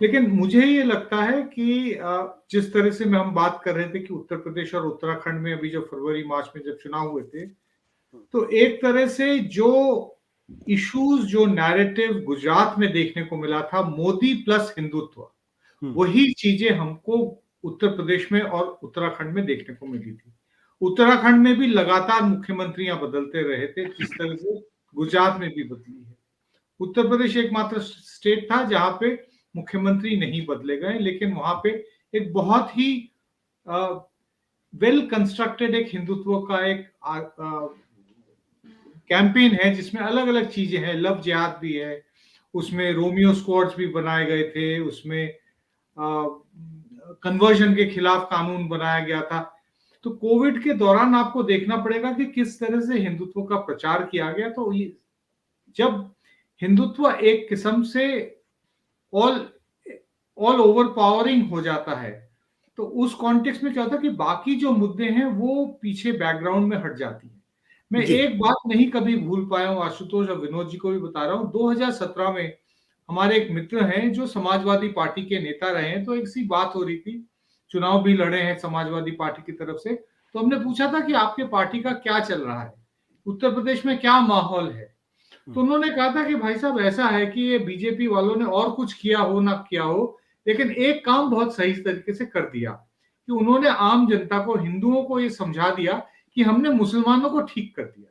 लेकिन मुझे ये लगता है कि जिस तरह से हम बात कर रहे थे कि उत्तर प्रदेश और उत्तराखंड में अभी जो फरवरी मार्च में जब चुनाव हुए थे, तो एक तरह से जो इश्यूज, जो नैरेटिव गुजरात में देखने को मिला था, मोदी प्लस हिंदुत्व, वही चीजें हमको उत्तर प्रदेश में और उत्तराखंड में देखने को मिली थी। उत्तराखंड में भी लगातार मुख्यमंत्रियां बदलते रहे थे, जिस तरह से गुजरात में भी बदली है। उत्तर प्रदेश एकमात्र स्टेट था जहां पे मुख्यमंत्री नहीं बदले गए, लेकिन वहां पे एक बहुत ही वेल कंस्ट्रक्टेड एक हिंदुत्व का एक कैंपेन है, जिसमें अलग अलग चीजें हैं। लव जिहाद भी है उसमें, रोमियो स्क्वाड्स भी बनाए गए थे उसमें, कन्वर्जन के खिलाफ कानून बनाया गया था। तो कोविड के दौरान आपको देखना पड़ेगा कि किस तरह से हिंदुत्व का प्रचार किया गया। तो जब हिंदुत्व एक किस्म से ऑल ऑल ओवर पावरिंग हो जाता है, तो उस कॉन्टेक्स्ट में क्या होता है कि बाकी जो मुद्दे हैं वो पीछे बैकग्राउंड में हट जाती है। मैं एक बात नहीं कभी भूल पाया हूं, आशुतोष और विनोद जी को भी बता रहा हूं। 2017 में हमारे एक मित्र हैं जो समाजवादी पार्टी के नेता रहे हैं, तो एक सी बात हो रही थी, चुनाव भी लड़े हैं समाजवादी पार्टी की तरफ से। तो हमने पूछा था कि आपके पार्टी का क्या चल रहा है, उत्तर प्रदेश में क्या माहौल है। तो उन्होंने कहा था कि भाई साहब ऐसा है कि ये बीजेपी वालों ने और कुछ किया हो ना किया हो, लेकिन एक काम बहुत सही तरीके से कर दिया कि उन्होंने आम जनता को, हिंदुओं को ये समझा दिया कि हमने मुसलमानों को ठीक कर दिया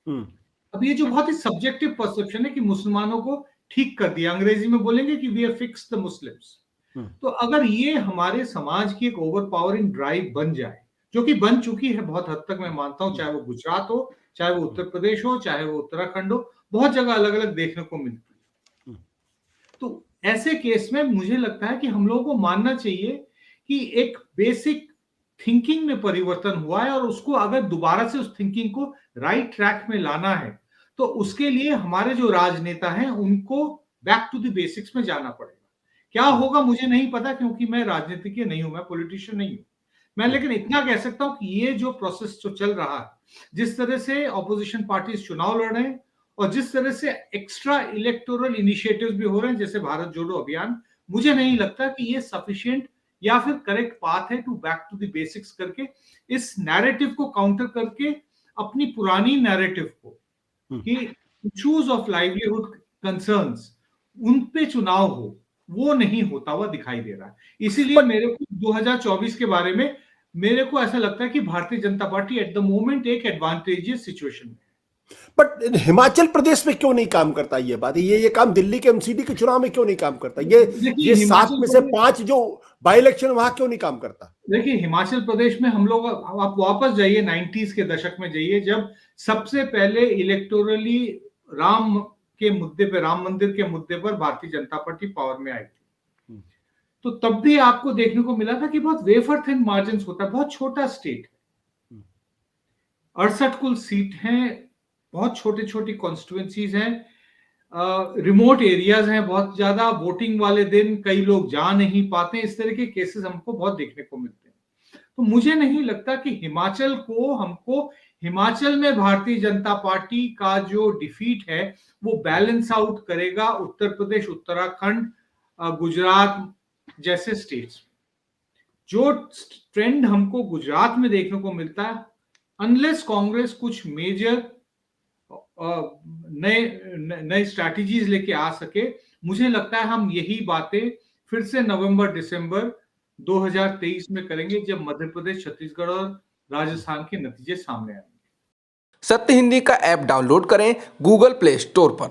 है। अब ये जो बहुत ही सब्जेक्टिव परसेप्शन है कि मुसलमानों को ठीक कर दिया, अंग्रेजी में बोलेंगे कि we have fixed the Muslims. तो अगर ये हमारे समाज की एक ओवर पावरिंग ड्राइव बन जाए, जो कि बन चुकी है बहुत हद तक, मैं मानता हूं, चाहे वो गुजरात हो, चाहे वो उत्तर प्रदेश हो, चाहे वो उत्तराखंड हो, बहुत जगह अलग अलग देखने को मिलती है। तो ऐसे केस में मुझे लगता है कि हम लोगों को मानना चाहिए कि एक बेसिक थिंकिंग में परिवर्तन हुआ है, और उसको अगर दोबारा से उस थिंकिंग को राइट ट्रैक में लाना है, तो उसके लिए हमारे जो राजनेता हैं उनको बैक टू द बेसिक्स में जाना पड़ेगा। क्या होगा मुझे नहीं पता, क्योंकि मैं राजनीतिज्ञ नहीं हूं, मैं पॉलिटिशियन नहीं हूं। मैं लेकिन इतना कह सकता हूं कि ये जो प्रोसेस जो चल रहा है, जिस तरह से ऑपोजिशन पार्टीज चुनाव लड़ रहे हैं, और जिस तरह से एक्स्ट्रा इलेक्टोरल इनिशिएटिव्स भी हो रहे हैं, जैसे भारत जोड़ो अभियान, मुझे नहीं लगता कि ये सफिशिएंट या फिर करेक्ट पाथ है to back to the basics करके, इस नैरेटिव को काउंटर करके अपनी पुरानी नैरेटिव को, कि इश्यूज ऑफ लाइवलीहुड कंसर्न्स, उन पे चुनाव हो, वो नहीं होता हुआ दिखाई दे रहा है। इसीलिए मेरे को 2024 के बारे में मेरे को ऐसा लगता है कि Bharatiya Janata party at the moment एक एडवांटेजियस सिचुएशन में है। बट हिमाचल प्रदेश में क्यों नहीं काम करता ये बात? ये काम दिल्ली के एमसीडी के चुनाव में क्यों नहीं काम करता? ये 7 में से 5 जो बाई इलेक्शन, वहां क्यों नहीं काम करता? देखिए, हिमाचल प्रदेश में हम लोग, आप वापस जाइए 90s के दशक में जाइए, जब सबसे पहले इलेक्टोरली राम के मुद्दे पे, राम मंदिर के मुद्दे पर भारतीय जनता पार्टी पावर में आई थी। तो तब भी आपको देखने को मिला था कि बहुत वेफर थिन मार्जिन होता है, बहुत छोटा स्टेट है, 68 कुल सीट हैं, बहुत छोटे छोटी कॉन्स्टिट्यूएंसीज हैं, रिमोट एरियाज हैं, बहुत ज्यादा वोटिंग वाले दिन कई लोग जा नहीं पाते। इस तरह के केसेस हमको बहुत देखने को मिलते हैं। तो मुझे नहीं लगता कि हिमाचल में भारतीय जनता पार्टी का जो डिफीट है वो बैलेंस आउट करेगा उत्तर प्रदेश, उत्तराखंड, गुजरात जैसे स्टेट्स। जो ट्रेंड हमको गुजरात में देखने को मिलता है, अनलेस कांग्रेस कुछ मेजर नए स्ट्रैटेजीज लेके आ सके, मुझे लगता है हम यही बातें फिर से नवंबर दिसंबर 2023 में करेंगे, जब मध्य प्रदेश, छत्तीसगढ़ और राजस्थान के नतीजे सामने आएंगे। सत्य हिंदी का ऐप डाउनलोड करें गूगल प्ले स्टोर पर।